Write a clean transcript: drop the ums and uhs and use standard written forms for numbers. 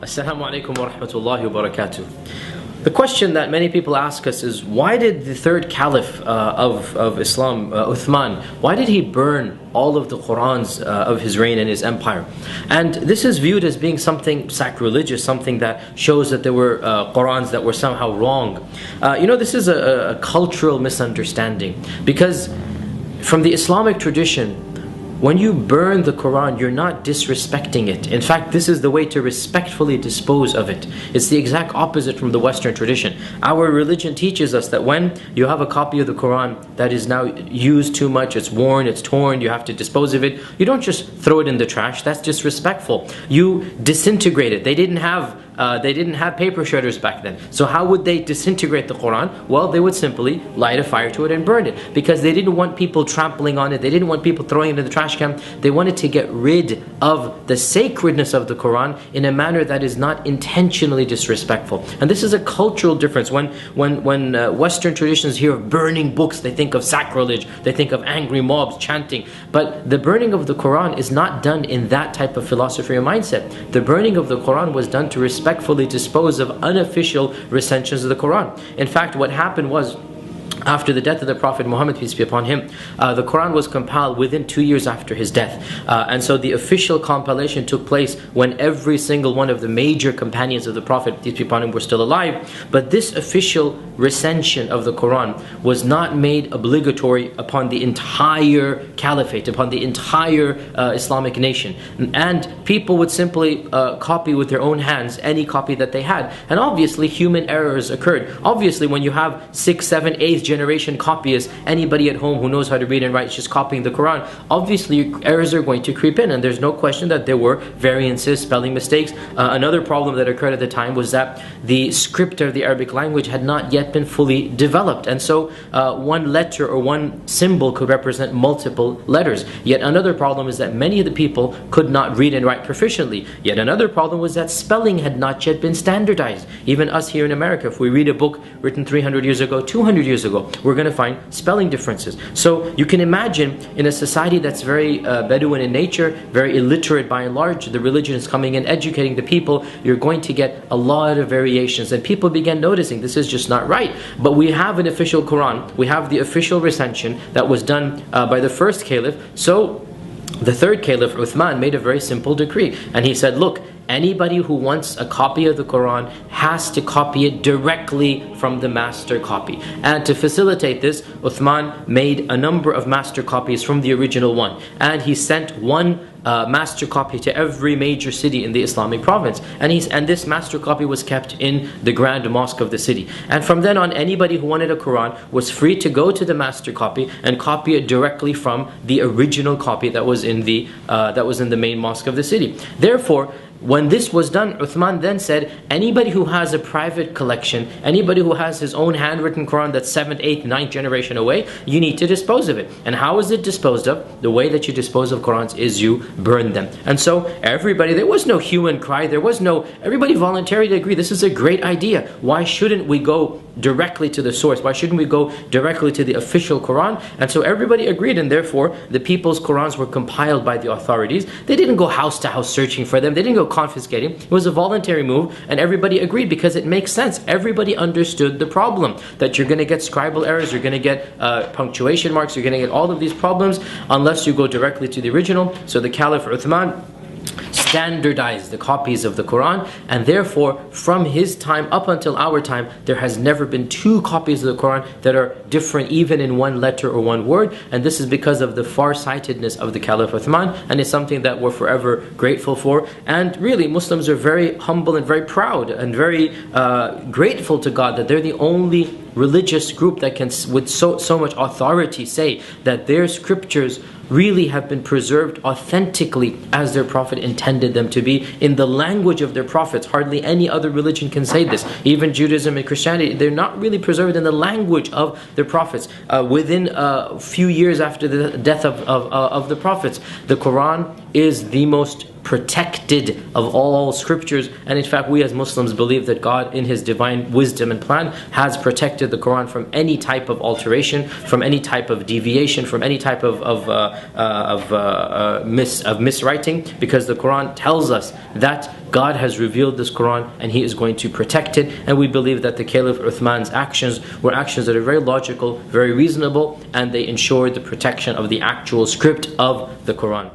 Assalamu alaikum wa rahmatullahi wa barakatuh. The question that many people ask us is, why did the third caliph of Islam, Uthman, why did he burn all of the Qurans of his reign and his empire? And this is viewed as being something sacrilegious, something that shows that there were Qurans that were somehow wrong. This is a cultural misunderstanding, because from the Islamic tradition, when you burn the Quran, you're not disrespecting it. In fact, this is the way to respectfully dispose of it. It's the exact opposite from the Western tradition. Our religion teaches us that when you have a copy of the Quran that is now used too much, it's worn, it's torn, you have to dispose of it, you don't just throw it in the trash. That's disrespectful. You disintegrate it. They didn't have paper shredders back then. So how would they disintegrate the Quran? Well, they would simply light a fire to it and burn it, because they didn't want people trampling on it. They didn't want people throwing it in the trash can. They wanted to get rid of the sacredness of the Quran in a manner that is not intentionally disrespectful. And this is a cultural difference. When Western traditions hear of burning books, they think of sacrilege, they think of angry mobs chanting. But the burning of the Quran is not done in that type of philosophy or mindset. The burning of the Quran was done to respectfully dispose of unofficial recensions of the Quran. In fact, what happened was, after the death of the Prophet Muhammad, peace be upon him, the Quran was compiled within 2 years after his death. And so the official compilation took place when every single one of the major companions of the Prophet, peace be upon him, were still alive. But this official recension of the Quran was not made obligatory upon the entire caliphate, upon the entire Islamic nation. And people would simply copy with their own hands any copy that they had. And obviously human errors occurred. Obviously when you have 6th, 7th, 8th generation copyists, anybody at home who knows how to read and write is just copying the Quran, obviously errors are going to creep in, and there's no question that there were variances, spelling mistakes. Another problem that occurred at the time was that the script of the Arabic language had not yet been fully developed, and so one letter or one symbol could represent multiple letters. Yet another problem is that many of the people could not read and write proficiently. Yet another problem was that spelling had not yet been standardized. Even us here in America, if we read a book written 300 years ago, 200 years ago, we're going to find spelling differences. So you can imagine, in a society that's very Bedouin in nature, very illiterate by and large, the religion is coming in, educating the people, you're going to get a lot of variations. And people began noticing this is just not right. But we have an official Quran, we have the official recension that was done by the first caliph. So the third caliph, Uthman, made a very simple decree. And he said, look, anybody who wants a copy of the Quran has to copy it directly from the master copy. And to facilitate this, Uthman made a number of master copies from the original one. And he sent one master copy to every major city in the Islamic province. And this master copy was kept in the grand mosque of the city. And from then on, anybody who wanted a Quran was free to go to the master copy and copy it directly from the original copy that was in the main mosque of the city. Therefore, when this was done, Uthman then said, anybody who has a private collection, anybody who has his own handwritten Quran that's 7th, 8th, 9th generation away, you need to dispose of it. And how is it disposed of? The way that you dispose of Qurans is you burn them. And so everybody, there was no hue and cry, everybody voluntarily agreed, this is a great idea. Why shouldn't we go directly to the source? Why shouldn't we go directly to the official Quran? And so everybody agreed, and therefore the people's Qurans were compiled by the authorities. They didn't go house to house searching for them. They didn't go confiscating. It was a voluntary move, and everybody agreed because it makes sense. Everybody understood the problem, that you're going to get scribal errors, you're going to get punctuation marks, you're going to get all of these problems unless you go directly to the original. So the Caliph Uthman standardized the copies of the Quran, and therefore from his time up until our time there has never been two copies of the Quran that are different even in one letter or one word. And this is because of the far-sightedness of the Caliph Uthman, and it's something that we're forever grateful for. And really Muslims are very humble and very proud and very grateful to God that they're the only religious group that can with so much authority say that their scriptures really have been preserved authentically as their Prophet intended them to be, in the language of their prophets. Hardly any other religion can say this. Even Judaism and Christianity, they're not really preserved in the language of their prophets. Within a few years after the death of the prophets, the Quran is the most protected of all scriptures. And in fact, we as Muslims believe that God, in His divine wisdom and plan, has protected the Quran from any type of alteration, from any type of deviation, from any type of miswriting, because the Quran tells us that God has revealed this Quran and He is going to protect it. And we believe that the Caliph Uthman's actions were actions that are very logical, very reasonable, and they ensured the protection of the actual script of the Quran.